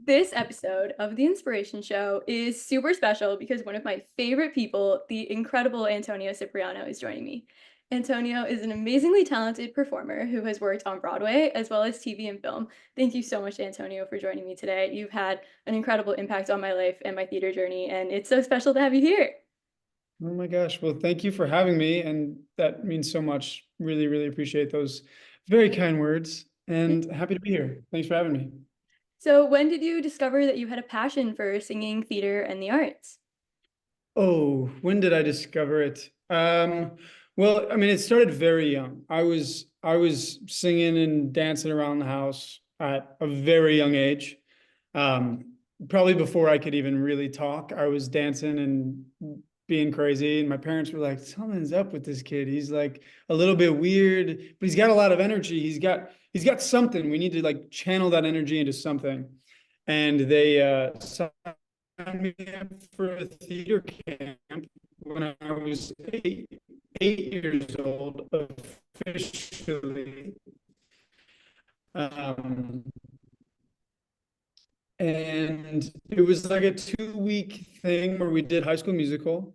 This episode of The Inspiration Show is super special because one of my favorite people, the incredible Antonio Cipriano, is joining me. Antonio is an amazingly talented performer who has worked on Broadway as well as TV and film. Thank you so much, Antonio, for joining me today. You've had an incredible impact on my life and my theater journey, and it's so special to have you here. Oh my gosh. Well, thank you for having me. And that means so much. Really, really appreciate those very kind words and happy to be here. Thanks for having me. So, when did you discover that you had a passion for singing, theater, and the arts? Oh, when did I discover it? Well, I mean, it started very young. I was singing and dancing around the house at a very young age. Probably before I could even really talk, I was dancing and being crazy. And my parents were like, something's up with this kid. He's like a little bit weird, but he's got a lot of energy. He's got something. We need to like channel that energy into something. And they signed me up for a theater camp when I was eight years old officially. Um, and it was like a 2 week thing where we did High School Musical,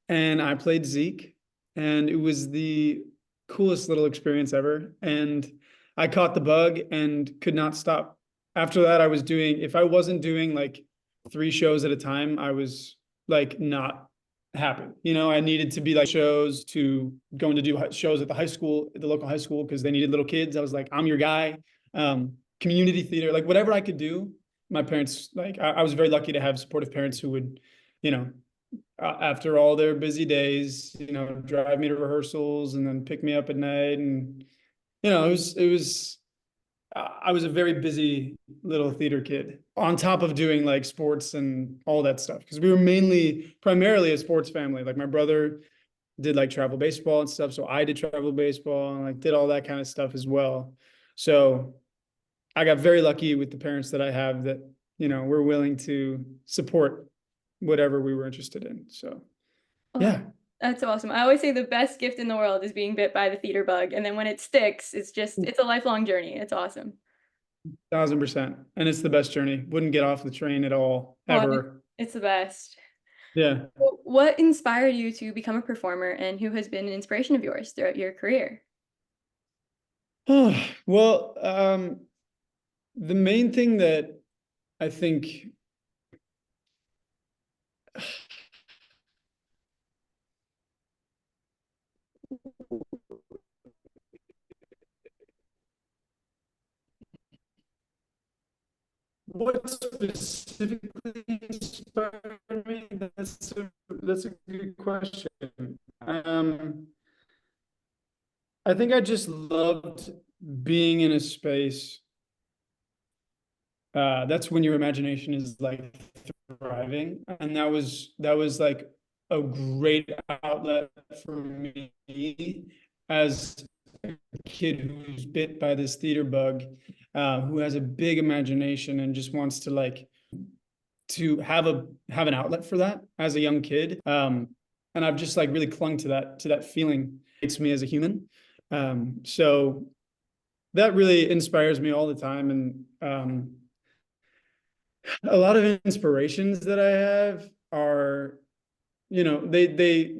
and I played Zeke, and it was the coolest little experience ever. And I caught the bug and could not stop. After that, if I wasn't doing like 3 shows at a time, I was like not happy. I needed to be like shows to going to do shows at the local high school, because they needed little kids. I was like, I'm your guy. Community theater, like whatever I could do. My parents, like, I was very lucky to have supportive parents who would, you know, after all their busy days, drive me to rehearsals and then pick me up at night. And, I was a very busy little theater kid on top of doing like sports and all that stuff. Because we were primarily a sports family. Like my brother did like travel baseball and stuff. So I did travel baseball and like did all that kind of stuff as well. So I got very lucky with the parents that I have that, were willing to support whatever we were interested in. So, Oh, yeah, that's awesome. I always say the best gift in the world is being bit by the theater bug. And then when it sticks, it's a lifelong journey. It's awesome. 1000%. And it's the best journey. Wouldn't get off the train at all, Oh, ever. it's the best. Yeah. What inspired you to become a performer and who has been an inspiration of yours throughout your career? Well, the main thing that I think what specifically inspired me, that's a good question. Um, I think I just loved being in a space. That's when your imagination is like thriving, and that was like a great outlet for me as a kid who's bit by this theater bug, who has a big imagination and just wants to like to have an outlet for that as a young kid. And I've just like really clung to that feeling. It's me as a human. So that really inspires me all the time. And a lot of inspirations that I have are, they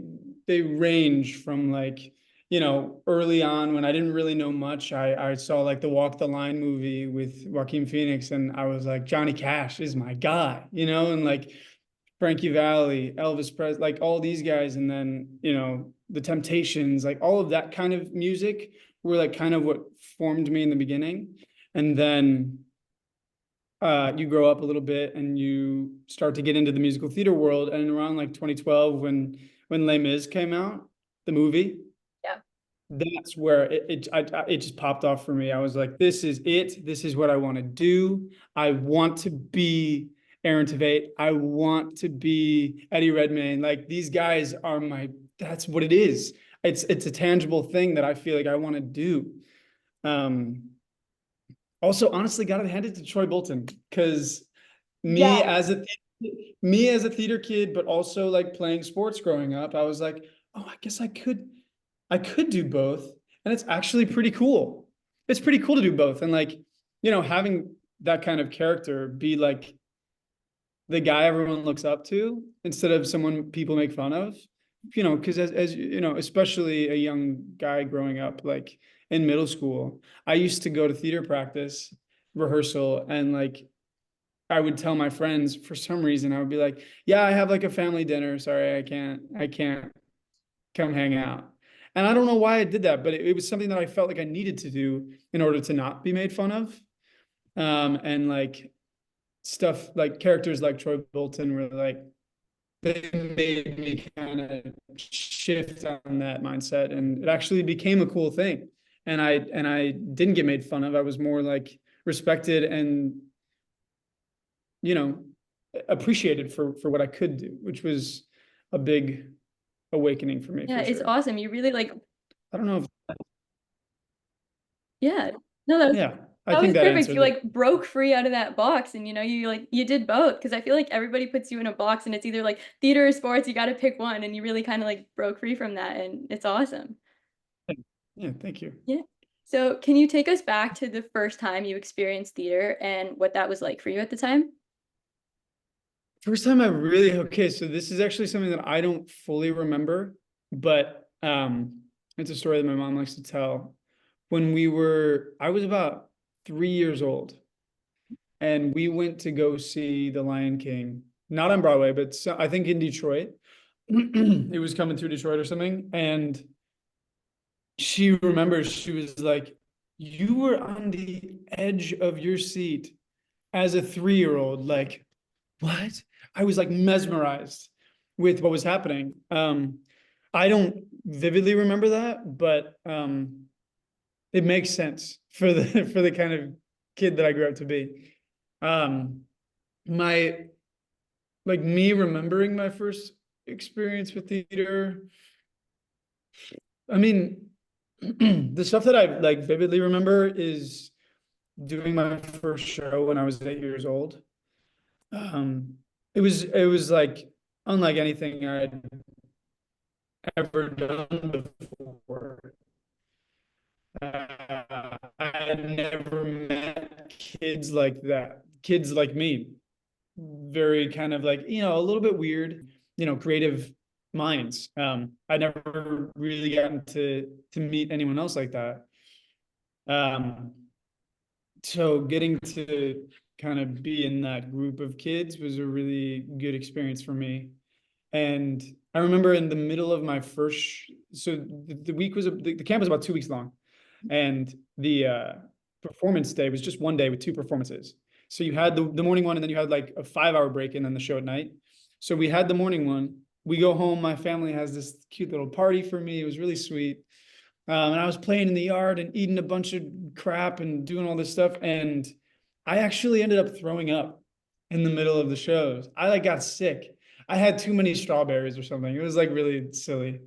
range from like, early on when I didn't really know much. I saw like the Walk the Line movie with Joaquin Phoenix, and I was like, Johnny Cash is my guy, and like Frankie Valli, Elvis Presley, like all these guys. And then, the Temptations, like all of that kind of music were like kind of what formed me in the beginning. And then you grow up a little bit and you start to get into the musical theater world. And around like 2012, when Les Mis came out, the movie, Yeah. that's where it just popped off for me. I was like, this is it. This is what I want to do. I want to be Aaron Tveit. I want to be Eddie Redmayne. Like these guys are that's what it is. It's a tangible thing that I feel like I want to do. Also, honestly, gotta hand it to Troy Bolton, because me Yeah. as a me as a theater kid, but also like playing sports growing up, I was like, oh, I guess I could do both, and it's actually pretty cool. It's pretty cool to do both, and like, having that kind of character, be like the guy everyone looks up to instead of someone people make fun of. You know, because as you know, especially a young guy growing up, like in middle school, I used to go to theater practice, rehearsal, and like I would tell my friends for some reason, I would be like, yeah, I have like a family dinner. Sorry, I can't come hang out. And I don't know why I did that, but it was something that I felt like I needed to do in order to not be made fun of. And like stuff like characters like Troy Bolton were like, they made me kind of shift on that mindset, and it actually became a cool thing. And I didn't get made fun of. I was more like respected and, you know, appreciated for what I could do, which was a big awakening for me Yeah, for it's sure. awesome. You really like, I don't know if, yeah. No, that was yeah, I that think was that perfect. answers You it. like broke free out of that box and you like you did both because I feel like everybody puts you in a box and it's either like theater or sports, you got to pick one and you really kind of like broke free from that and it's awesome. Yeah, thank you. Yeah. So, can you take us back to the first time you experienced theater and what that was like for you at the time? First time I really, okay, so this is actually something that I don't fully remember, but it's a story that my mom likes to tell. I was about 3 years old, and we went to go see The Lion King, not on Broadway, but I think in Detroit. It was coming through Detroit or something, and she remembers, she was like, "You were on the edge of your seat as a 3-year-old, like, what?" I was like mesmerized with what was happening. I don't vividly remember that, but it makes sense for the for the kind of kid that I grew up to be. Um, my like me remembering my first experience with theater. I mean, the stuff that I like vividly remember is doing my first show when I was 8 years old. Um, it was like unlike anything I'd ever done before. I had never met kids like that, kids like me, very kind of like, a little bit weird, creative minds. I never really gotten to meet anyone else like that. Um, so getting to kind of be in that group of kids was a really good experience for me. And I remember in the middle of my first, so the week was, the camp was about 2 weeks long. And the performance day was just one day with two performances. So you had the morning one, and then you had like a 5 hour break, and then the show at night. So we had the morning one. We go home. My family has this cute little party for me. It was really sweet. And I was playing in the yard and eating a bunch of crap and doing all this stuff. And I actually ended up throwing up in the middle of the shows. I like got sick. I had too many strawberries or something. It was like really silly.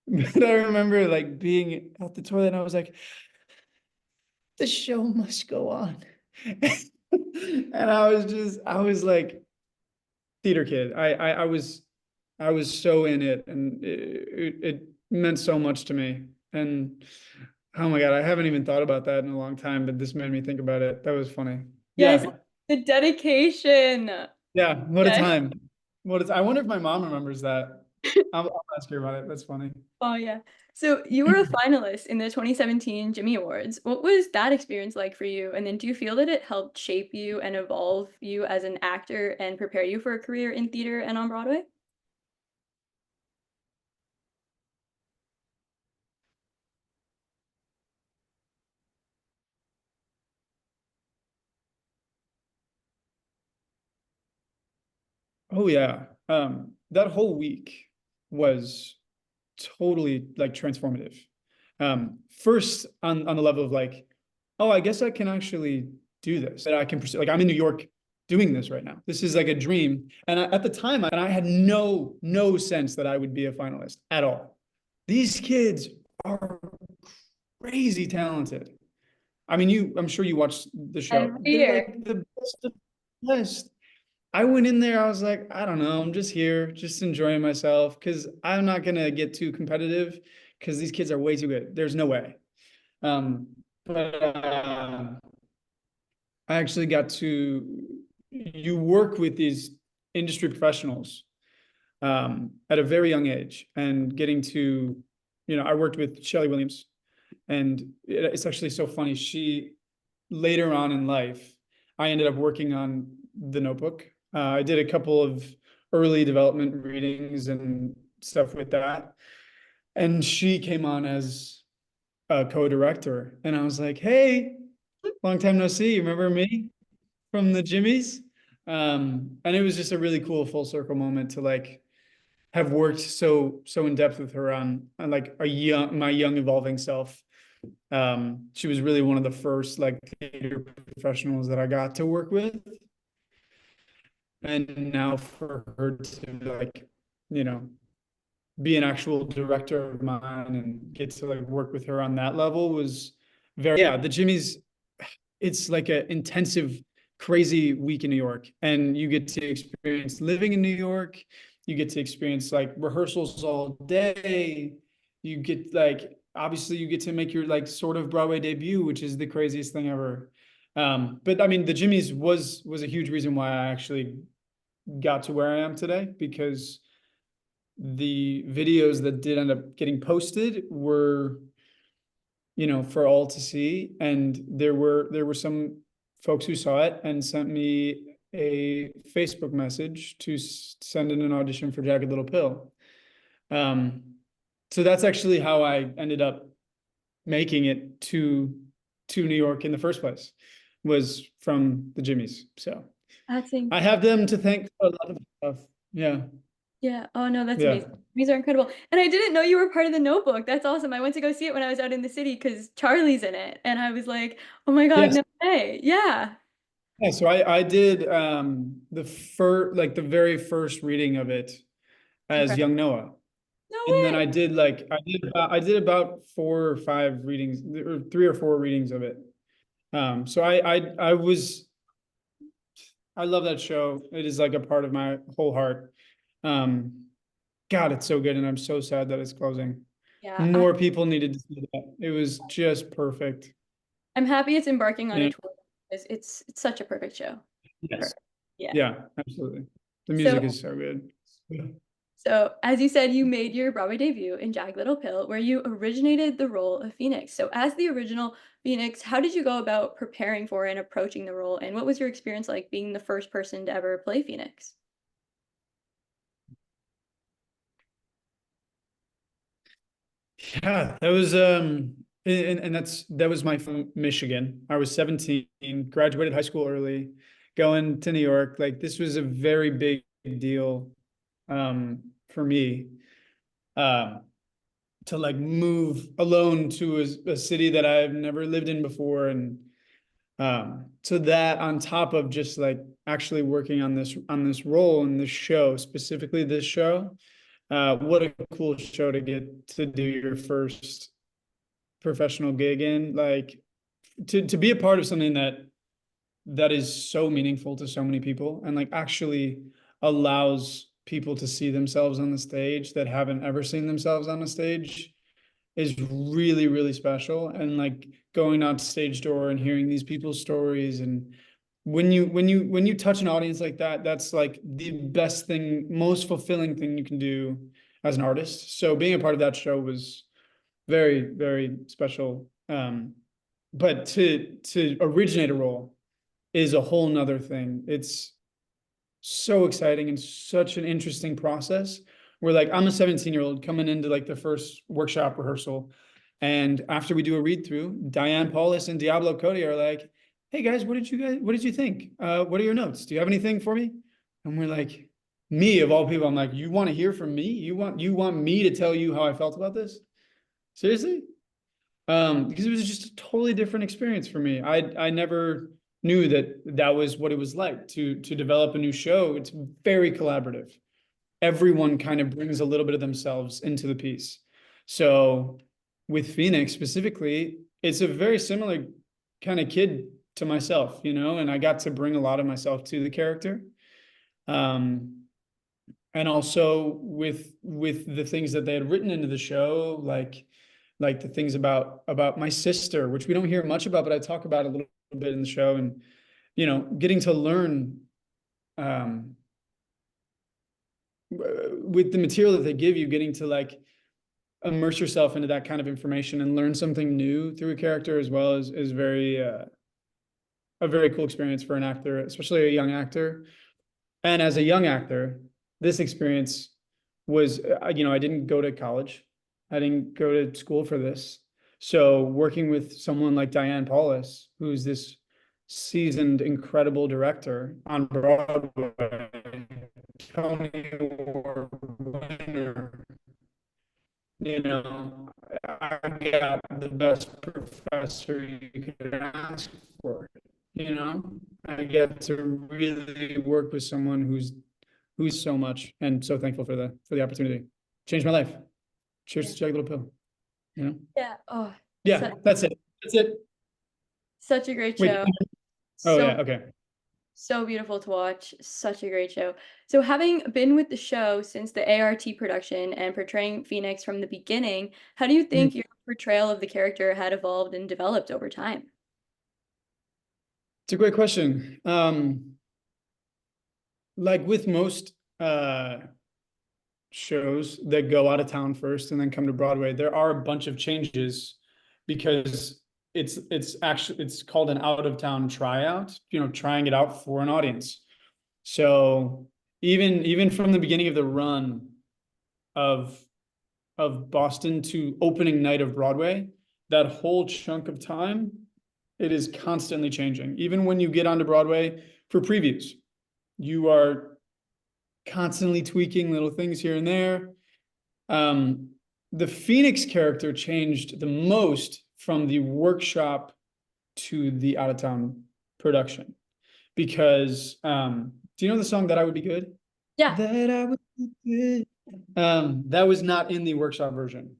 But I remember like being at the toilet and I was like, the show must go on. And I was like theater kid. I was so in it, and it meant so much to me. And oh my God, I haven't even thought about that in a long time, but this made me think about it. That was funny. Yes, Yeah. the dedication. Yeah. What a Yes. time. I wonder if my mom remembers that. I'll ask her about it. That's funny. Oh yeah. So you were a finalist in the 2017 Jimmy Awards. What was that experience like for you? And then do you feel that it helped shape you and evolve you as an actor and prepare you for a career in theater and on Broadway? Oh yeah. That whole week was totally like transformative. First on the level of like, oh, I guess I can actually do this. That I can pursue. Like I'm in New York doing this right now. This is like a dream. And at the time, I had no sense that I would be a finalist at all. These kids are crazy talented. I mean, I'm sure you watched the show. Every They're year. like the best of the best. I went in there, I was like, I don't know, I'm just here, just enjoying myself because I'm not gonna get too competitive because these kids are way too good. There's no way. But I actually got to, you work with these industry professionals at a very young age, and getting to, I worked with Shelley Williams, and it's actually so funny. She, later on in life, I ended up working on The Notebook. I did a couple of early development readings and stuff with that. And she came on as a co-director. And I was like, hey, long time no see. You remember me from the Jimmies? And it was just a really cool full circle moment to like have worked so in depth with her on like my young evolving self. She was really one of the first like theater professionals that I got to work with. And now for her to like, you know, be an actual director of mine and get to like work with her on that level was very, yeah, the Jimmy's, it's like an intensive, crazy week in New York. And you get to experience living in New York. You get to experience like rehearsals all day. You get like, obviously you get to make your like sort of Broadway debut, which is the craziest thing ever. But I mean, the Jimmy's was a huge reason why I actually got to where I am today, because the videos that did end up getting posted were, for all to see. And there were some folks who saw it and sent me a Facebook message to send in an audition for Jagged Little Pill. So that's actually how I ended up making it to New York in the first place, was from the Jimmys. So That's I have incredible. them to thank for a lot of stuff. Yeah. Yeah. Oh no, that's Yeah. amazing. These are incredible. And I didn't know you were part of the Notebook. That's awesome. I went to go see it when I was out in the city because Charlie's in it. And I was like, oh my God, Yes. no way. Yeah. Yeah. So I did the very first reading of it as Incredible. young Noah. No And then way. I did about 4 or 5 readings, or 3 or 4 readings of it. So I love that show. It is like a part of my whole heart. Um, God, it's so good, and I'm so sad that it's closing. Yeah. More people needed to see that. It was just perfect. I'm happy it's embarking on a Yeah. tour because it's such a perfect show. Yes. Perfect. Yeah. Yeah, absolutely. The music So is so good. so as you said, you made your Broadway debut in Jagged Little Pill, where you originated the role of Phoenix. So as the original Phoenix, how did you go about preparing for and approaching the role? And what was your experience like being the first person to ever play Phoenix? Yeah, that was and that was my from Michigan. I was 17, graduated high school early, going to New York. Like this was a very big deal for me. Um to like move alone to a city that I've never lived in before. And so that on top of just like actually working on this role in this show, specifically this show, what a cool show to get to do your first professional gig in, like to be a part of something that is so meaningful to so many people, and like actually allows people to see themselves on the stage that haven't ever seen themselves on a stage, is really, really special. And like going out to stage door and hearing these people's stories, and when you touch an audience like that, that's like the best thing, most fulfilling thing you can do as an artist. So being a part of that show was very, very special. But to originate a role is a whole nother thing. It's so exciting and such an interesting process, where like I'm a 17-year-old coming into like the first workshop rehearsal. And after we do a read through, Diane Paulus and Diablo Cody are like, hey guys, what did you think? What are your notes? Do you have anything for me? And we're like, me of all people, I'm like, you want to hear from me? You want me to tell you how I felt about this? Seriously? Because it was just a totally different experience for me. I never knew that was what it was like to develop a new show. It's very collaborative. Everyone kind of brings a little bit of themselves into the piece. So with Phoenix specifically, it's a very similar kind of kid to myself, and I got to bring a lot of myself to the character. And also with the things that they had written into the show, like the things about my sister, which we don't hear much about, but I talk about a little bit in the show. And getting to learn um, with the material that they give you, getting to like immerse yourself into that kind of information and learn something new through a character as well is very a very cool experience for an actor, especially a young actor. And as a young actor, this experience was, I didn't go to college. I didn't go to school for this. So working with someone like Diane Paulus, who's this seasoned, incredible director on Broadway, Tony Award winner, you know, I got the best professor you could ask for. I get to really work with someone who's so much, and so thankful for the opportunity. Changed my life. Cheers Yeah. to Jagged Little Pill. Yeah. Oh, Yeah, that's it. That's it. such a great Wait. show. Oh So yeah. Okay. so beautiful to watch. Such a great show. So having been with the show since the ART production and portraying Phoenix from the beginning, how do you Mm. think your portrayal of the character had evolved and developed over time? It's a great question. Like with most shows that go out of town first and then come to Broadway, there are a bunch of changes because it's called an out of town tryout, trying it out for an audience. So even from the beginning of the run of Boston to opening night of Broadway, that whole chunk of time, it is constantly changing. Even when you get onto Broadway for previews, you are constantly tweaking little things here and there. The Phoenix character changed the most from the workshop to the out of town production because do you know the song That I Would Be Good? Yeah. That I would be good. That was not in the workshop version.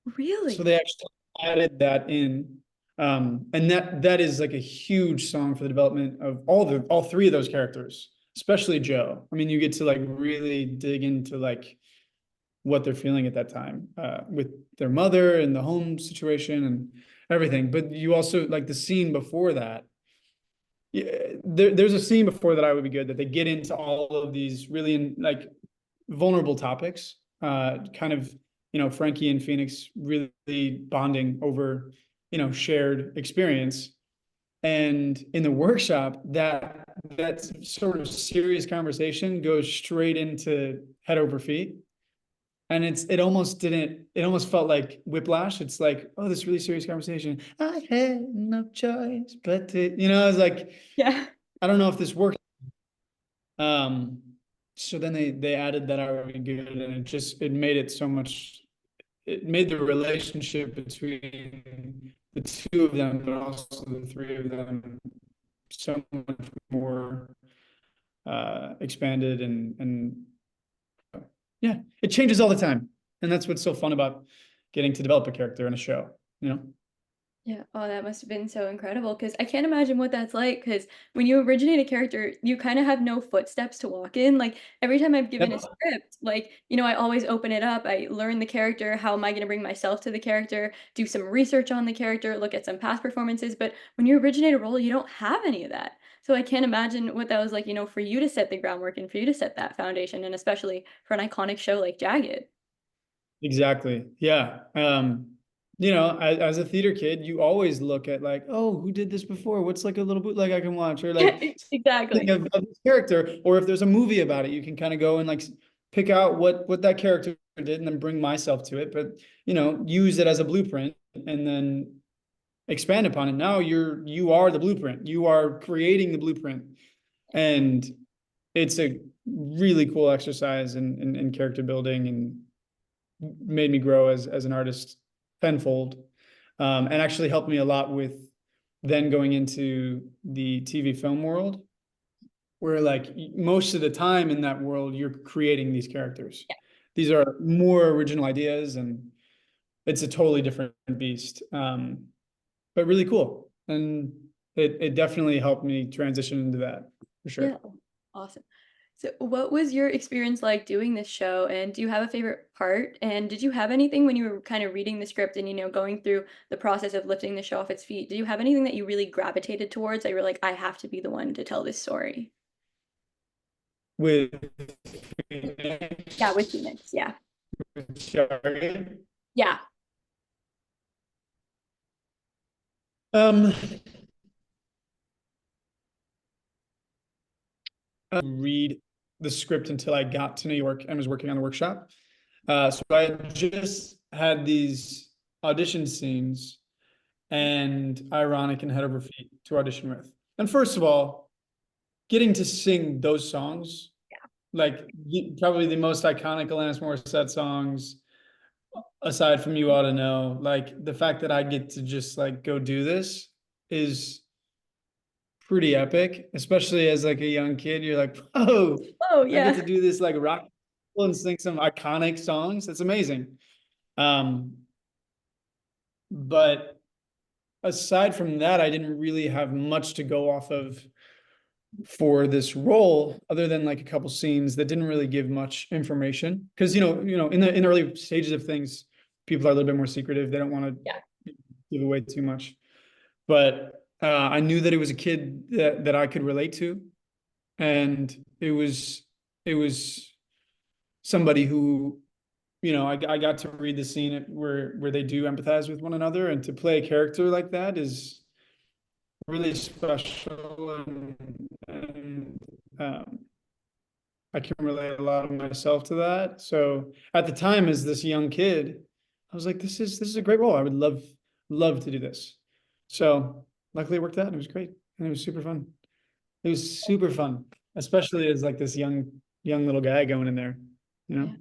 So Really? they actually added that in. And that is like a huge song for the development of all three of those characters, especially Joe. I mean, you get to like really dig into like what they're feeling at that time with their mother and the home situation and everything. But you also like the scene before that. Yeah, there's a scene before That I Would Be Good that they get into all of these really like vulnerable topics. Kind of, Frankie and Phoenix really bonding over, shared experience. And in the workshop, that sort of serious conversation goes straight into head over feet. And it almost felt like whiplash. It's like, oh, this really serious conversation. I had no choice but to, it's like, Yeah. I don't know if this worked. Um, so then they added That I Would Be Good, and it made it so much. It made the relationship between the two of them, but also the three of them, so much more expanded and yeah, it changes all the time, and that's what's so fun about getting to develop a character in a show. You know. Yeah. Oh, that must have been so incredible because I can't imagine what that's like. Because when you originate a character, you kind of have no footsteps to walk in. Like every time I've given a Yep. script, like, I always open it up. I learn the character. How am I going to bring myself to the character? Do some research on the character, look at some past performances. But when you originate a role, you don't have any of that. So I can't imagine what that was like, for you to set the groundwork and for you to set that foundation, and especially for an iconic show like Jagged. Exactly. Yeah. As a theater kid, you always look at like, oh, who did this before? What's like a little bootleg I can watch, or like think Exactly. of this character, or if there's a movie about it, you can kind of go and like pick out what that character did and then bring myself to it, but use it as a blueprint and then expand upon it. Now you are the blueprint. You are creating the blueprint, and it's a really cool exercise in character building and made me grow as an artist tenfold, and actually helped me a lot with then going into the TV film world, where like most of the time in that world, you're creating these characters. These are more original ideas, and it's a totally different beast, but really cool. And it definitely helped me transition into that for Yeah. sure. Awesome. So, what was your experience like doing this show? And do you have a favorite part? And did you have anything when you were kind of reading the script and, going through the process of lifting the show off its feet? Did you have anything that you really gravitated towards that you were like, I have to be the one to tell this story? With Yeah, with Phoenix. Yeah. Jagged. Yeah. Um, read the script until I got to New York and was working on the workshop. So I just had these audition scenes and Ironic and Head Over Feet to audition with. And first of all, getting to sing those songs, like probably the most iconic Alanis Morissette songs, aside from You Ought to Know, like the fact that I get to just like go do this is pretty epic, especially as like a young kid. You're like, oh, Oh, I get to yeah. do this like rock and sing some iconic songs. That's amazing. Um, but aside from that, I didn't really have much to go off of for this role, other than like a couple scenes that didn't really give much information. Because in the early stages of things, people are a little bit more secretive. They don't want Yeah. to give away too much. But I knew that it was a kid that I could relate to, and it was somebody who I got to read the scene where they do empathize with one another, and to play a character like that is really special, and I can relate a lot of myself to that. So at the time, as this young kid, I was like, this is a great role. I would love to do this. So luckily it worked out and it was great. And it was super fun. It was super fun, especially as like this young little guy going in there, you know? Yeah.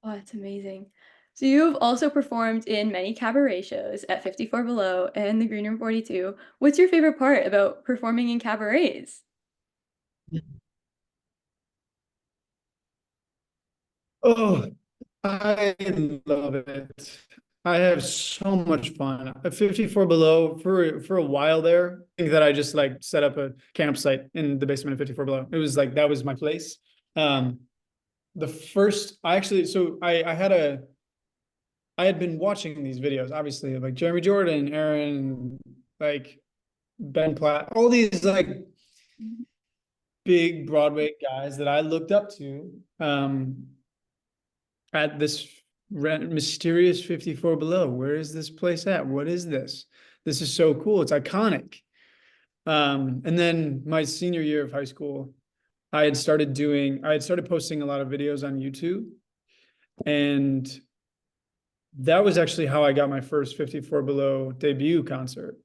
Oh, that's amazing. So you've also performed in many cabaret shows at 54 Below and the Green Room 42. What's your favorite part about performing in cabarets? Oh, I love it. I have so much fun. At 54 Below for a while there, I think that I just like set up a campsite in the basement of 54 Below. It was like that was my place. Um, the first I actually so I had been watching these videos, obviously, of like Jeremy Jordan, Aaron, like Ben Platt, all these like big Broadway guys that I looked up to. At this mysterious 54 Below. Where is this place at? What is this? This is so cool. It's iconic. And then my senior year of high school, I had started posting a lot of videos on YouTube. And that was actually how I got my first 54 Below debut concert.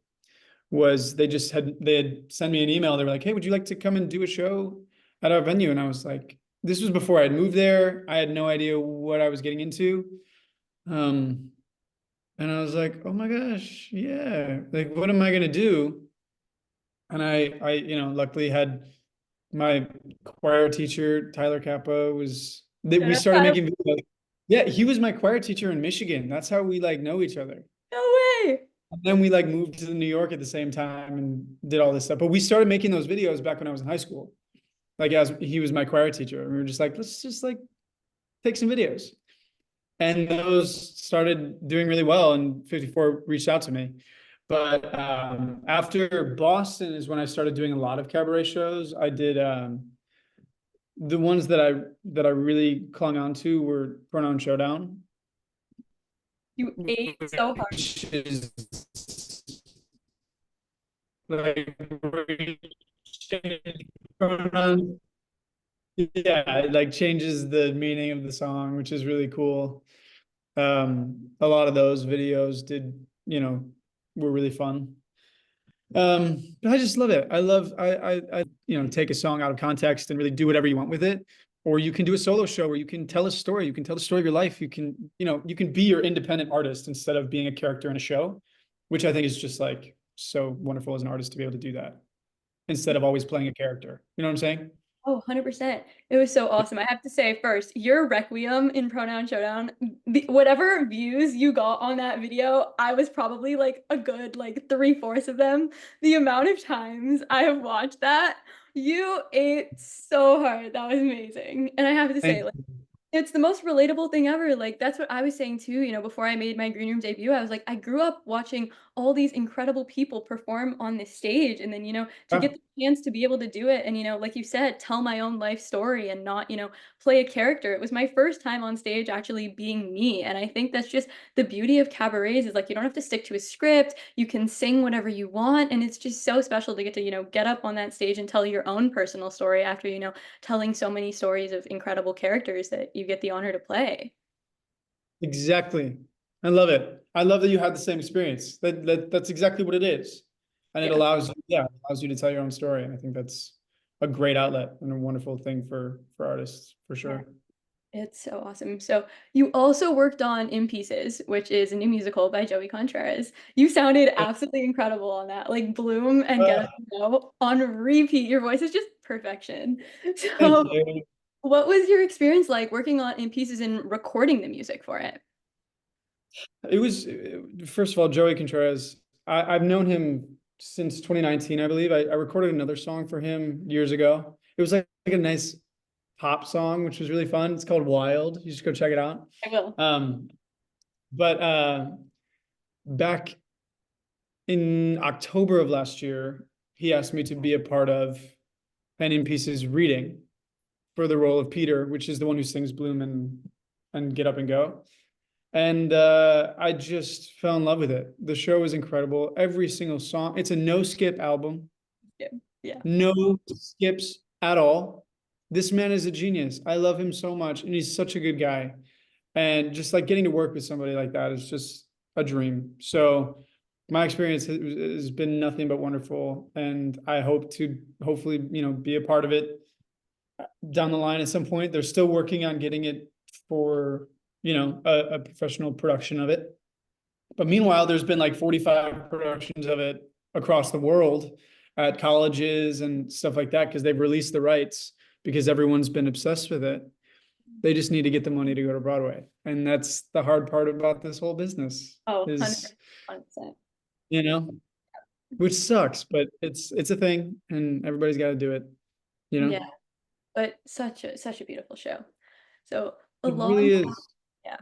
Was they had sent me an email. They were like, "Hey, would you like to come and do a show at our venue?" And I was like, this was before I had moved there. I had no idea what I was getting into. Um, and I was like, oh my gosh, yeah. Like, what am I gonna do? And luckily had my choir teacher, Tyler Kappa, was that we Shout started out. making videos. Yeah, he was my choir teacher in Michigan. That's how we like know each other. No way. And then we like moved to New York at the same time and did all this stuff. But we started making those videos back when I was in high school. Like as he was my choir teacher. And we were just like, let's just like take some videos. And those started doing really well. And 54 reached out to me. But after Boston is when I started doing a lot of cabaret shows. I did the ones that I really clung on to were Pronoun Showdown, You ate so hard. which is like pronoun. Yeah, it like changes the meaning of the song, which is really cool. A lot of those videos were really fun. But I just love it. I take a song out of context and really do whatever you want with it. Or you can do a solo show where you can tell a story. You can tell the story of your life. You can be your independent artist instead of being a character in a show, which I think is just like so wonderful as an artist to be able to do that instead of always playing a character. You know what I'm saying? Oh, 100%. It was so awesome. I have to say first, your Requiem in Pronoun Showdown, whatever views you got on that video, I was probably like a good like 3/4 of them. The amount of times I have watched that You ate so hard. That was amazing. And I have to Thank say, like, you. it's the most relatable thing ever, like, that's what I was saying too, before I made my green room debut, I was like, I grew up watching all these incredible people perform on this stage, and then, to Ah, get the chance to be able to do it and, like you said, tell my own life story and not, play a character. It was my first time on stage actually being me, and I think that's just the beauty of cabarets is, like, you don't have to stick to a script, you can sing whatever you want, and it's just so special to get to, get up on that stage and tell your own personal story after, telling so many stories of incredible characters that you get the honor to play. exactly. I love it. I love that you had the same experience. That's exactly what it is. And it Yeah, allows you, yeah, it allows you to tell your own story. And I think that's a great outlet and a wonderful thing for artists, for yeah, sure. it's so awesome. So you also worked on In Pieces, which is a new musical by Joey Contreras. You sounded absolutely incredible on that, like Bloom and Get Uh, Us to Know on repeat. Your voice is just perfection. Thank So you. what was your experience like working on In Pieces and recording the music for it? It was, first of all, Joey Contreras. I've known him since 2019, I believe. I recorded another song for him years ago. It was like a nice pop song, which was really fun. It's called Wild. You should go check it out. I will. Um, but back in October of last year, he asked me to be a part of Pen in Pieces reading for the role of Peter, which is the one who sings Bloom and Get Up and Go. And I just fell in love with it. The show is incredible. Every single song, it's a no skip album, Yeah. Yeah. no skips at all. This man is a genius. I love him so much, and he's such a good guy. And just like getting to work with somebody like that is just a dream. So my experience has been nothing but wonderful, and I hope to hopefully, be a part of it down the line at some point. They're still working on getting it for, a professional production of it. But meanwhile, there's been like 45 productions of it across the world at colleges and stuff like that because they've released the rights because everyone's been obsessed with it. They just need to get the money to go to Broadway. And that's the hard part about this whole business Oh, is, 100%. you know, which sucks, but it's a thing and everybody's got to do it, you know? Yeah, but such a beautiful show. So It really along is. yeah.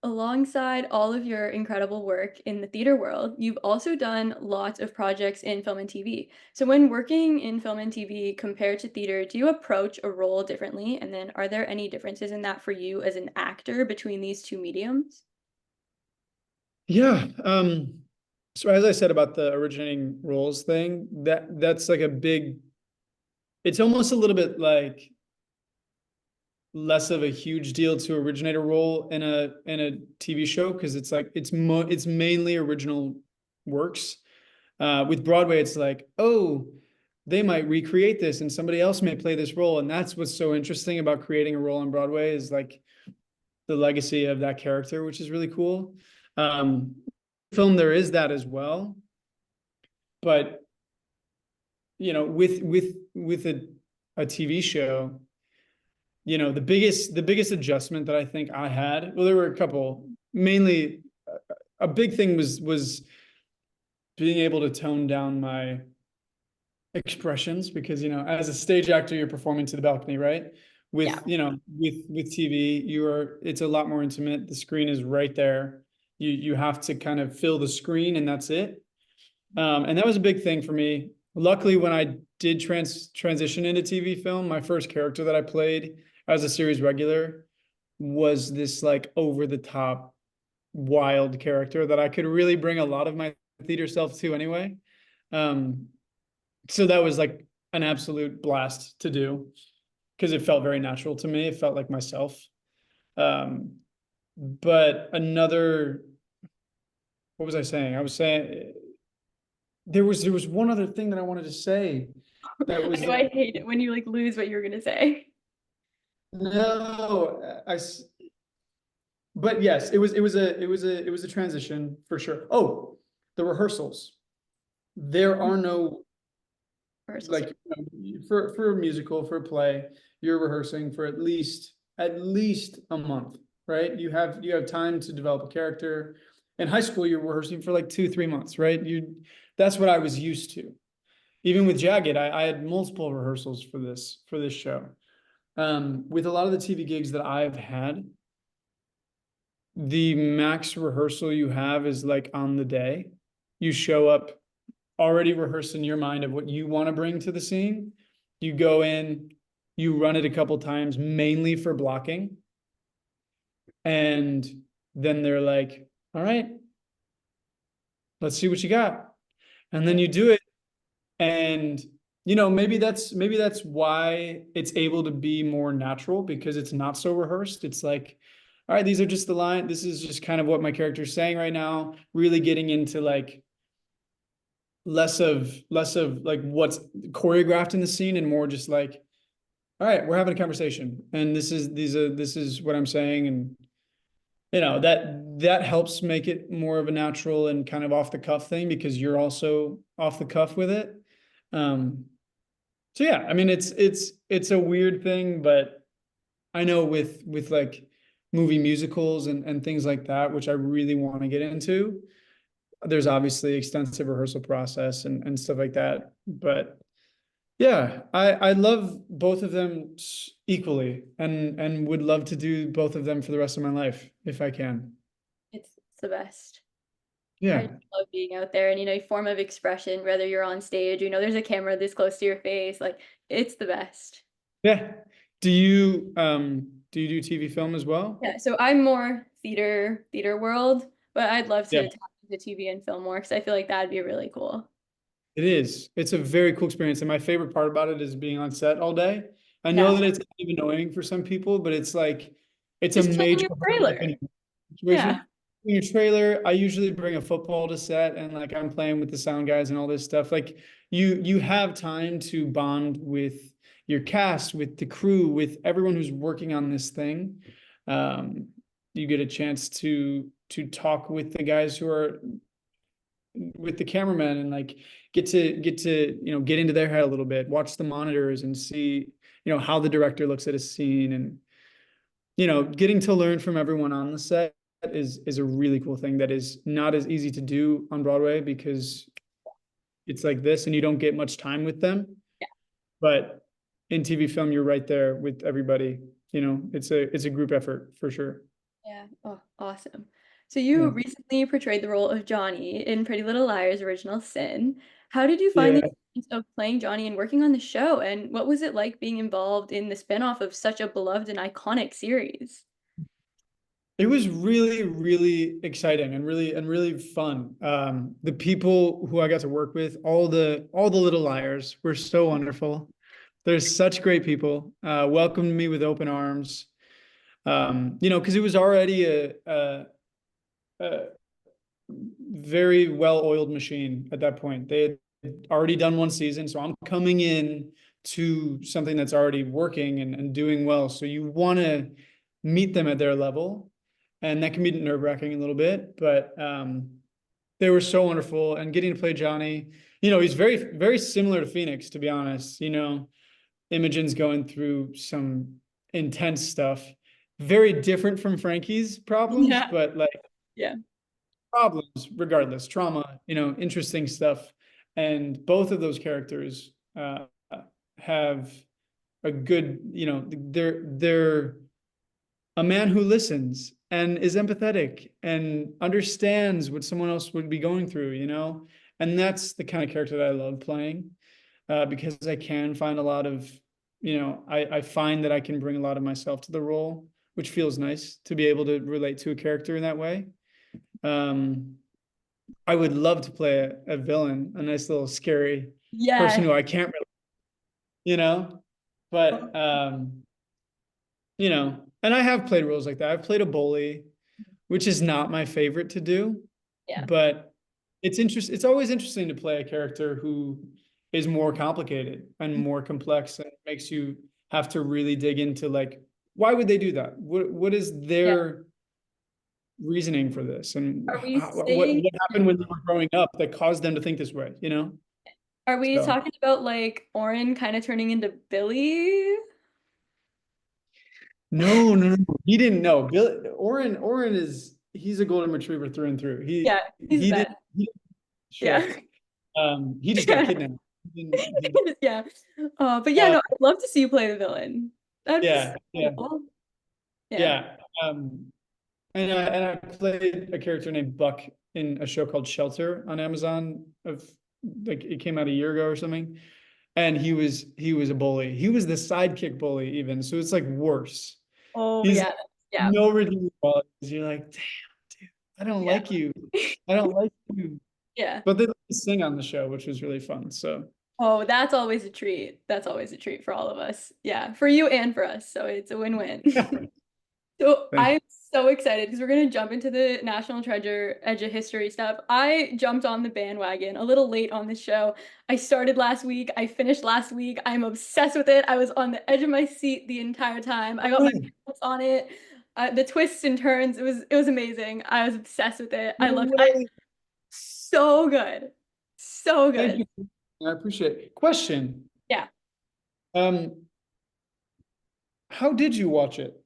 Alongside all of your incredible work in the theater world, you've also done lots of projects in film and TV. So when working in film and TV compared to theater, do you approach a role differently? And then are there any differences in that for you as an actor between these two mediums? Yeah. So as I said about the originating roles thing, that's like a big, it's almost a little bit like less of a huge deal to originate a role in a TV show because it's like it's mainly original works. With Broadway, it's like, oh, they might recreate this and somebody else may play this role. And that's what's so interesting about creating a role on Broadway is like the legacy of that character, which is really cool. Film, there is that as well. But with a TV show, the biggest adjustment that I think I had, well, there were a couple, mainly a big thing was being able to tone down my expressions because as a stage actor you're performing to the balcony, right? Yeah. With TV it's a lot more intimate. The screen is right there. You have to kind of fill the screen and that's it. And that was a big thing for me. Luckily, when I did transition into TV film, my first character that I played as a series regular was this like over the top wild character that I could really bring a lot of my theater self to anyway. Um, so that was like an absolute blast to do because it felt very natural to me. It felt like myself. Um, but what was I saying? I was saying there was one other thing that I wanted to say that I was know I hate it when you like lose what you were gonna say. no, but yes, it was a transition for sure. Oh, the rehearsals. There are no Rehearsals. like for a musical, for a play, you're rehearsing for at least a month, right? You have time to develop a character. In high school, you're rehearsing for like 2, 3 months, right? That's what I was used to. even with Jagged, I had multiple rehearsals for this show. With a lot of the TV gigs that I've had, the max rehearsal you have is like on the day. You show up already rehearsed in your mind of what you want to bring to the scene. You go in, you run it a couple times, mainly for blocking. And then they're like, all right, let's see what you got. And then you do it. And maybe that's why it's able to be more natural because it's not so rehearsed. It's like, all right, these are just the line. This is just kind of what my character's saying right now. Really getting into like less of like what's choreographed in the scene and more just like, all right, we're having a conversation and this is what I'm saying. And that helps make it more of a natural and kind of off the cuff thing because you're also off the cuff with it. Um, so yeah, I mean it's a weird thing, but I know with like movie musicals and things like that, which I really want to get into, there's obviously extensive rehearsal process and stuff like that. But yeah, I love both of them equally and would love to do both of them for the rest of my life if I can. It's the best. I Yeah. just love being out there and, form of expression, whether you're on stage, there's a camera this close to your face, like it's the best. Yeah. Do you do TV film as well? Yeah, so I'm more theater world, but I'd love Yeah. to tap into TV and film more because I feel like that'd be really cool. It is. It's a very cool experience. And my favorite part about it is being on set all day. I know Yeah, that it's kind of annoying for some people, but it's like, it's a just chill in major your part of trailer. any Yeah. situation. In your trailer, I usually bring a football to set and like I'm playing with the sound guys and all this stuff. Like you have time to bond with your cast, with the crew, with everyone who's working on this thing. Um, you get a chance to talk with the guys who are with the cameraman and like get to get into their head a little bit, watch the monitors and see how the director looks at a scene and getting to learn from everyone on the set is a really cool thing that is not as easy to do on Broadway because it's like this and you don't get much time with them. But in TV film, you're right there with everybody. It's a group effort for sure. Yeah. Oh, awesome. So Yeah. you recently portrayed the role of Johnny in Pretty Little Liars' Original Sin. How did you find the Yeah. experience of playing Johnny and working on the show? And what was it like being involved in the spinoff of such a beloved and iconic series? It was really, really exciting and really fun. The people who I got to work with, all the little liars, were so wonderful. They're such great people. Welcomed me with open arms. Because it was already a very well-oiled machine at that point. They had already done one season, so I'm coming in to something that's already working and doing well. So you want to meet them at their level, and that can be nerve-wracking a little bit, but they were so wonderful. And getting to play Johnny, he's very, very similar to Phoenix, to be honest. Imogen's going through some intense stuff, very different from Frankie's problems, Yeah. but like Yeah. problems regardless, trauma, interesting stuff. And both of those characters have a good, they're a man who listens and is empathetic and understands what someone else would be going through, and that's the kind of character that I love playing, because I can find a lot of, I find that I can bring a lot of myself to the role, which feels nice to be able to relate to a character in that way. I would love to play a villain, a nice little scary person Yeah. who I can't really, you know, but and I have played roles like that. I've played a bully, which is not my favorite to do, Yeah. but it's always interesting to play a character who is more complicated and more complex and makes you have to really dig into like, why would they do that? What is Yeah. their reasoning for this? And Are we what saying, happened when they were growing up that caused them to think this way, are we So talking about like Orin kind of turning into Billy? no, no, no. He didn't know. Oren is he's a golden retriever through and through. Yeah, he's the He did best. he, Yeah. sure. He just got kidnapped. Yeah. But yeah, uh, no, I'd love to see you play the villain. That'd be yeah, so yeah, cool. Yeah. yeah. And I played a character named Buck in a show called Shelter on Amazon. Of like it came out a year ago or something. And he was a bully. He was the sidekick bully even. So it's like worse. Oh He's yeah. Yeah. no redeeming qualities. You're like, damn, dude, I don't Yeah. like you. I don't like you. Yeah. But they let me sing on the show, which was really fun. So Oh, that's always a treat. That's always a treat for all of us. Yeah, for you and for us. So it's a win-win. So thank you. I'm so excited because we're gonna jump into the National Treasure Edge of History stuff. I jumped on the bandwagon a little late on the show. I started last week. I finished last week. I'm obsessed with it. I was on the edge of my seat the entire time. I got my No pants on it. The twists and turns. It was amazing. I was obsessed with it. I loved it. way. So good. So Thank good. you. I appreciate it. Question. Yeah. Um, how did you watch it?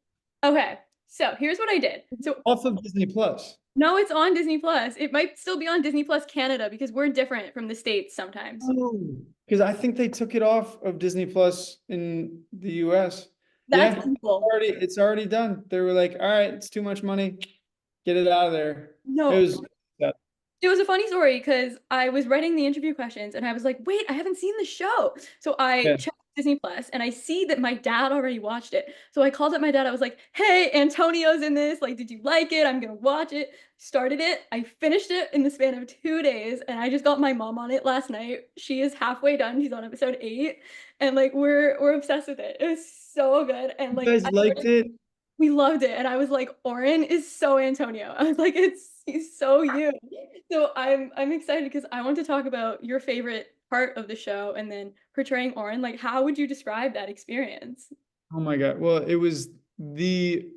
Okay. So here's what I did. So Off of Disney Plus. no, it's on Disney Plus. It might still be on Disney Plus Canada because we're different from the States sometimes. Oh, because I think they took it off of Disney Plus in the US. That's Yeah, cool. it's already done. They were like, all right, it's too much money. Get it out of there. It No, was yeah. it was a funny story because I was writing the interview questions and I was like, wait, I haven't seen the show. So I Yeah. checked Disney Plus and I see that my dad already watched it. So I called up my dad. I was like, hey, Antonio's in this. Like, did you like it? I'm gonna watch it. Started it. I finished it in the span of 2 days and I just got my mom on it last night. She is halfway done. She's on episode 8. And like we're obsessed with it. It was so good. And You like guys liked it? we loved it. And I was like, Oren is so Antonio. I was like, he's so you. So I'm excited because I want to talk about your favorite part of the show and then portraying Oren. Like, how would you describe that experience? Oh my God. Well, it was the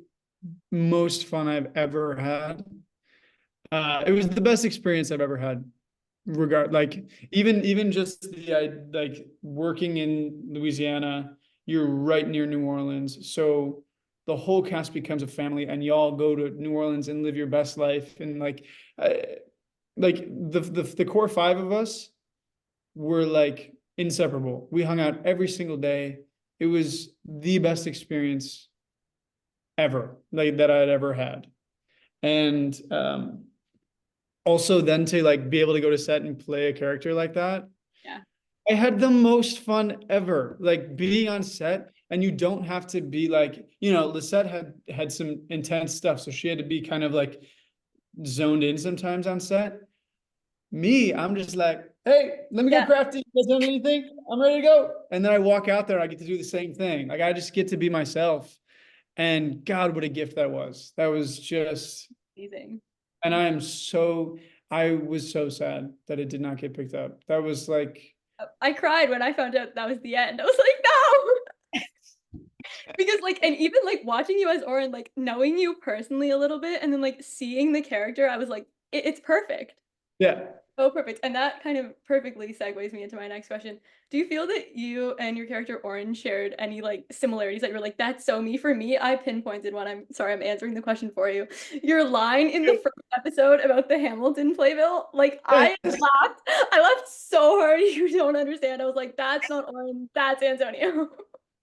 most fun I've ever had. It was the best experience I've ever had. Like even just like working in Louisiana, you're right near New Orleans. So the whole cast becomes a family and y'all go to New Orleans and live your best life. And like the core five of us were like inseparable. We hung out every single day. It was the best experience ever, like that I'd ever had. And also then to like be able to go to set and play a character like that, Yeah. I had the most fun ever. Like being on set, and you don't have to be like, Lisette had some intense stuff, so she had to be kind of like zoned in sometimes on set. Me, I'm just like, hey, let me get Yeah. crafty. You guys done anything? I'm ready to go. And then I walk out there, I get to do the same thing. Like I just get to be myself. And God, what a gift that was. That was just, Amazing. and I was so sad that it did not get picked up. That was like, I cried when I found out that was the end. I was like, no. Because like and even like watching you as Oren, like knowing you personally a little bit and then like seeing the character, I was like, it's perfect. yeah. Oh, perfect. And that kind of perfectly segues me into my next question. Do you feel that you and your character Orange shared any like similarities that you were like, that's so me? For me, I pinpointed one. I'm sorry, I'm answering the question for you. Your line in the first episode about the Hamilton playbill, like I laughed so hard you don't understand. I was like, that's not Orange, that's Antonio.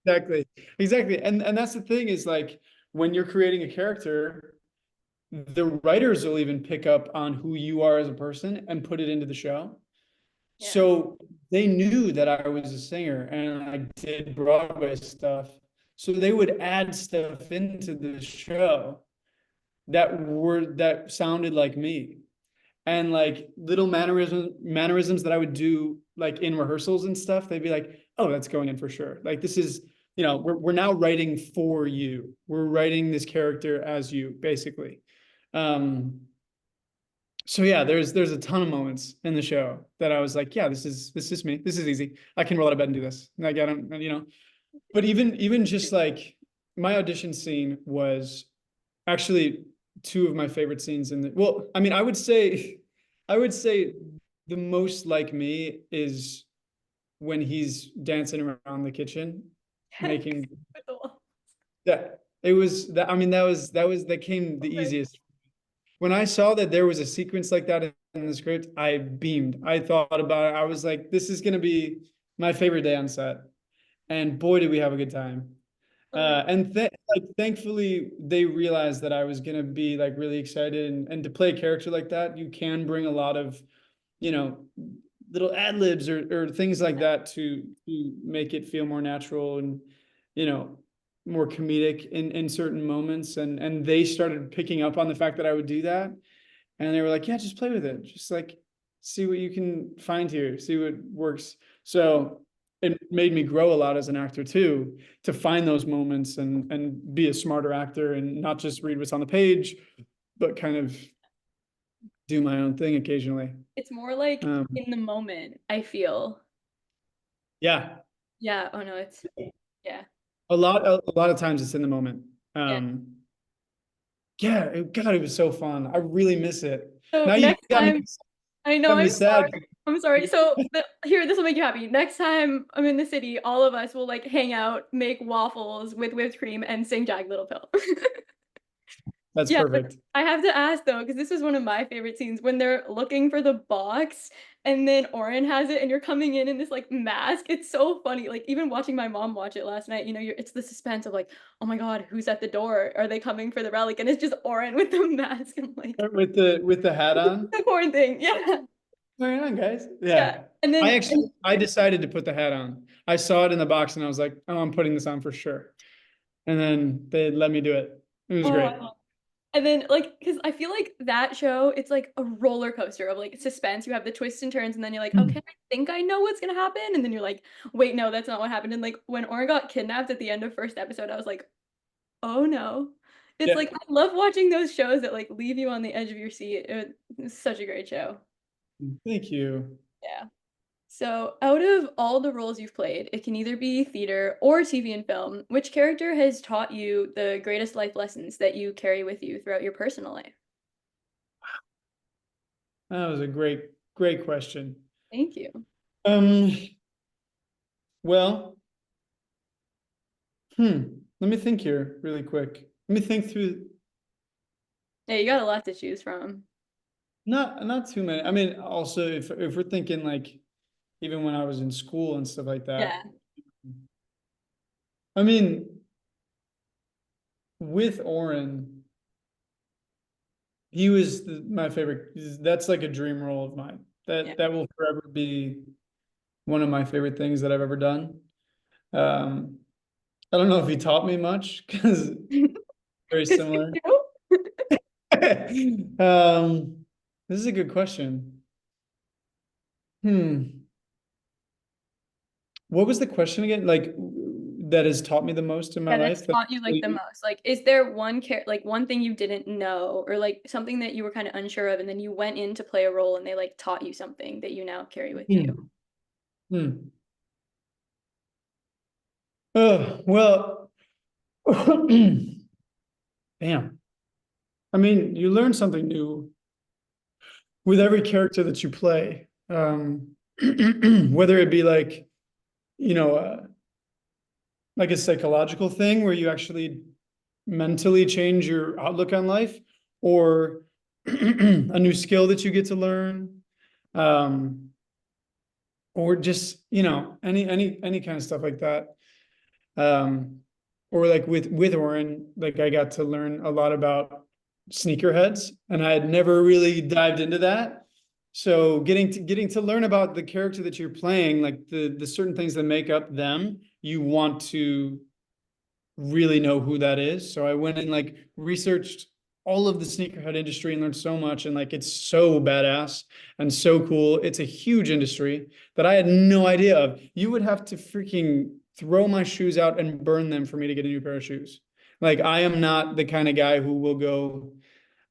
Exactly. Exactly. And that's the thing is like when you're creating a character, the writers will even pick up on who you are as a person and put it into the show. Yeah. So they knew that I was a singer and I did Broadway stuff. So they would add stuff into the show that sounded like me. And like little mannerisms that I would do like in rehearsals and stuff, they'd be like, "Oh, that's going in for sure." Like this is, we're now writing for you. We're writing this character as you, basically. Um, so yeah, there's a ton of moments in the show that I was like, yeah, this is me. This is easy. I can roll out of bed and do this. Like I don't. But even just like my audition scene was actually two of my favorite scenes in the well, I mean, I would say the most like me is when he's dancing around the kitchen, making that it was that I mean that came the easiest. When I saw that there was a sequence like that the script, I beamed. I thought about it. I was like, this is gonna be my favorite day on set. And boy, did we have a good time. Oh, Like thankfully they realized that I was gonna be like really excited, and to play a character like that, you can bring a lot of, you know, little ad libs or things like that to make it feel more natural and, you know, more comedic in certain moments. And they started picking up on the fact that I would do that. And they were like, yeah, just play with it. Just like see what you can find here, see what works. So it made me grow a lot as an actor too, to find those moments and be a smarter actor and not just read what's on the page, but kind of do my own thing occasionally. it's more like Um, in the moment, I feel. yeah, Yeah. Oh no, it's yeah. a lot of times it's in the moment. Yeah. Yeah, God, it was so fun. I really miss it. So Now you next time, I know got me I'm sad. sorry. I'm sorry. So here, this will make you happy. Next time I'm in the city, all of us will like hang out, make waffles with whipped cream, and sing Jagged Little Pill. That's Yeah, but perfect. I have to ask though, because this is one of my favorite scenes when they're looking for the box and then Oren has it and you're coming in this like mask. It's so funny. Like even watching my mom watch it last night, it's the suspense of like, oh my God, who's at the door? Are they coming for the relic? And it's just Oren with the mask. I'm like, With the hat on. the corn thing. Yeah. Going on, guys? Yeah. Yeah. And then, I decided to put the hat on. I saw it in the box and I was like, oh, I'm putting this on for sure. And then they let me do it. It was oh, great. I love and then like because I feel like that show, it's like a roller coaster of like suspense. You have the twists and turns, and then you're like, okay, I think I know what's gonna happen. And then you're like, wait, no, that's not what happened. And like when Oren got kidnapped at the end of first episode, I was like, oh no. It's Yeah. like I love watching those shows that like leave you on the edge of your seat. It's such a great show. Thank you. Yeah. So, out of all the roles you've played, it can either be theater or TV and film. Which character has taught you the greatest life lessons that you carry with you throughout your personal life? That was a great question. Thank you. Um, well, let me think here really quick. Let me think through. Yeah, you got a lot to choose from. Not too many. I mean, also if we're thinking like even when I was in school and stuff like Yeah. that. I mean, with Oren, he was my favorite. That's like a dream role of mine. Yeah. That will forever be one of my favorite things that I've ever done. Um, I don't know if he taught me much because very Because similar. you know, This is a good question. Hmm. What was the question again? Like that has taught me the most in my yeah, that's life? That taught you like the most. Like, is there like one thing you didn't know, or like something that you were kind of unsure of, and then you went in to play a role and they like taught you something that you now carry with you? Hmm. Hmm. Oh, well, damn. I mean, you learn something new with every character that you play. Whether it be like, you know, like a psychological thing where you actually mentally change your outlook on life, or a new skill that you get to learn, um, or just, any kind of stuff like that. Um, or like with Oren, like I got to learn a lot about sneakerheads, and I had never really dived into that. So getting to learn about the character that you're playing, like the certain things that make up them, you want to really know who that is. So I went and like researched all of the sneakerhead industry and learned so much. And like it's so badass and so cool. It's a huge industry that I had no idea of. You would have to freaking throw my shoes out and burn them for me to get a new pair of shoes. Like I am not the kind of guy who will go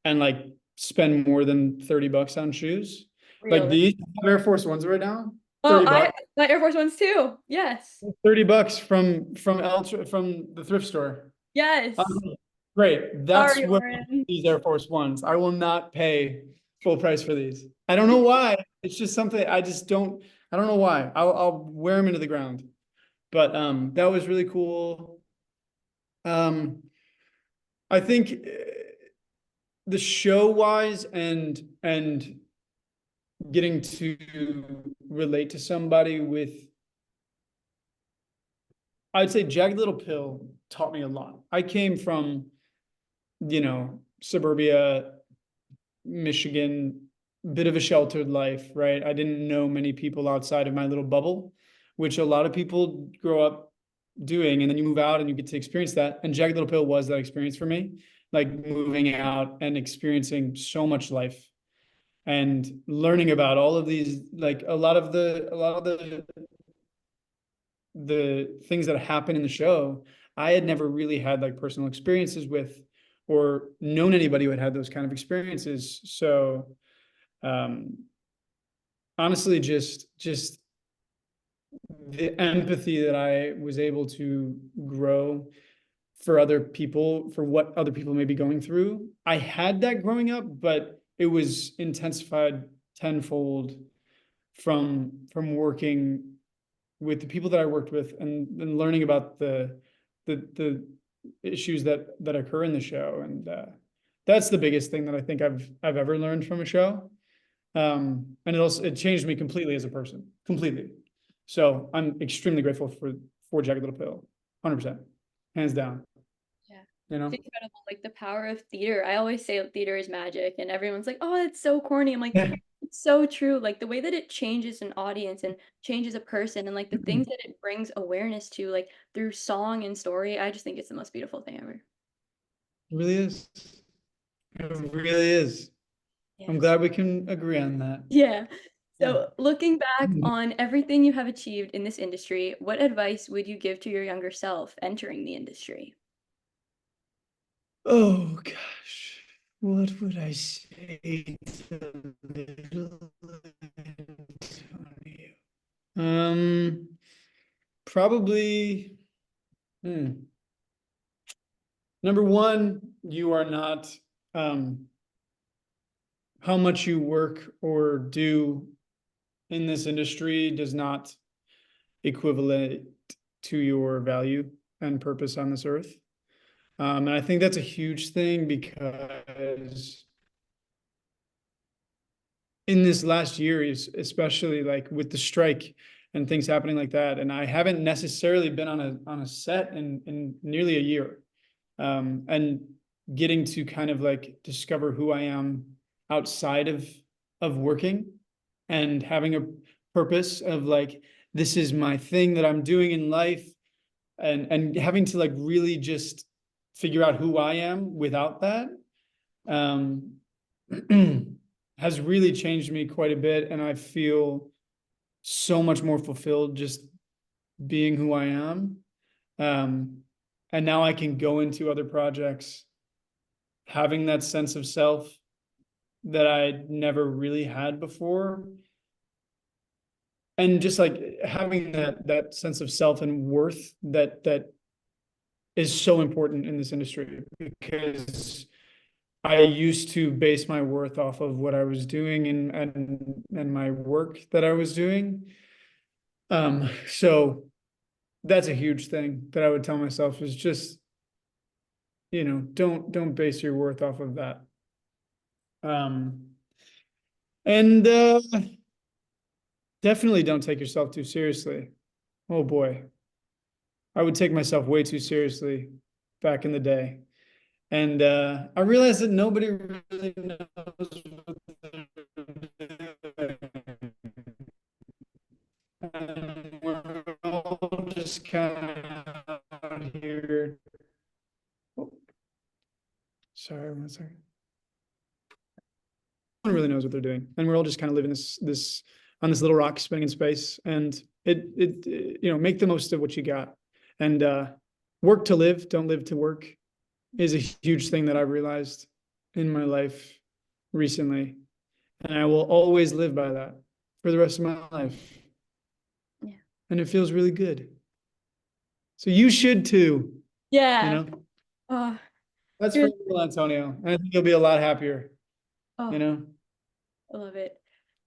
and like spend more than 30 bucks on shoes. Like Real. these Air Force Ones right now, Oh, 30 bucks. I got Air Force Ones too. Yes. 30 bucks from the thrift store. Yes. Great. That's Sorry, what Oren. these Air Force Ones. I will not pay full price for these. I don't know why. It's just something I just don't. I don't know why. I'll wear them into the ground. But that was really cool. Um, I think the show wise and getting to relate to somebody with, I'd say Jagged Little Pill taught me a lot. I came from, suburbia, Michigan, bit of a sheltered life, right? I didn't know many people outside of my little bubble, which a lot of people grow up doing, and then you move out and you get to experience that. And Jagged Little Pill was that experience for me, like moving out and experiencing so much life and learning about all of these, like a lot of the things that happen in the show, I had never really had like personal experiences with or known anybody who had had those kind of experiences. So um honestly, just the empathy that I was able to grow for other people, for what other people may be going through. I had that growing up, but it was intensified tenfold from working with the people that I worked with, and learning about the issues that occur in the show. And that's the biggest thing that I think I've ever learned from a show. And it changed me completely as a person, completely. So I'm extremely grateful for Jagged Little Pill, 100%, hands down. Yeah. You know. It's incredible, like the power of theater. I always say theater is magic, and everyone's like, "Oh, it's so corny." I'm like, Yeah. it's so true. Like the way that it changes an audience and changes a person, and like the things that it brings awareness to, like through song and story. I just think it's the most beautiful thing ever. It really is. It really is. Yeah. I'm glad we can agree on that. Yeah. Yeah. So, looking back on everything you have achieved in this industry, what advice would you give to your younger self entering the industry? Oh gosh, what would I say to little Antonio? Probably, number one, you are not, how much you work or do in this industry does not equivalent to your value and purpose on this earth. And I think that's a huge thing, because in this last year, especially like with the strike and things happening like that, and I haven't necessarily been on a set in nearly a year, and getting to kind of like discover who I am outside of working, and having a purpose of like, this is my thing that I'm doing in life, and having to like really just figure out who I am without that, um, has really changed me quite a bit, and I feel so much more fulfilled just being who I am. Um, and now I can go into other projects having that sense of self that I never really had before, and just like having that sense of self and worth that is so important in this industry, because I used to base my worth off of what I was doing, and my work that I was doing. So that's a huge thing that I would tell myself, is just, don't base your worth off of that. Um, and definitely don't take yourself too seriously. Oh boy, I would take myself way too seriously back in the day. And I realized that nobody really knows what they're doing. And we're all just kind of out here. Oh, sorry, 1 second. No one really knows what they're doing, and we're all just kind of living this on this little rock spinning in space. And make the most of what you got, and work to live, don't live to work, is a huge thing that I've realized in my life recently, and I will always live by that for the rest of my life. Yeah. And it feels really good. So you should too, you Yeah. know. Oh, That's for you're, you, Antonio. And I think you'll be a lot happier, you oh, know. I love it.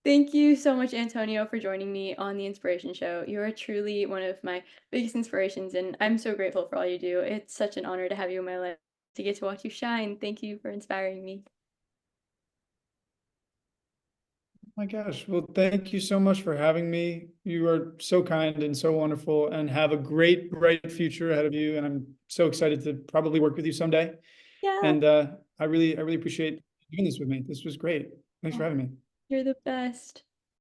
Thank you so much, Antonio, for joining me on the Inspiration Show. You are truly one of my biggest inspirations, and I'm so grateful for all you do. It's such an honor to have you in my life, to get to watch you shine. Thank you for inspiring me. My gosh. Well, thank you so much for having me. You are so kind and so wonderful, and have a great, bright future ahead of you. And I'm so excited to probably work with you someday. Yeah. And I really appreciate doing this with me. This was great. Thanks for Oh, having me. you're the best.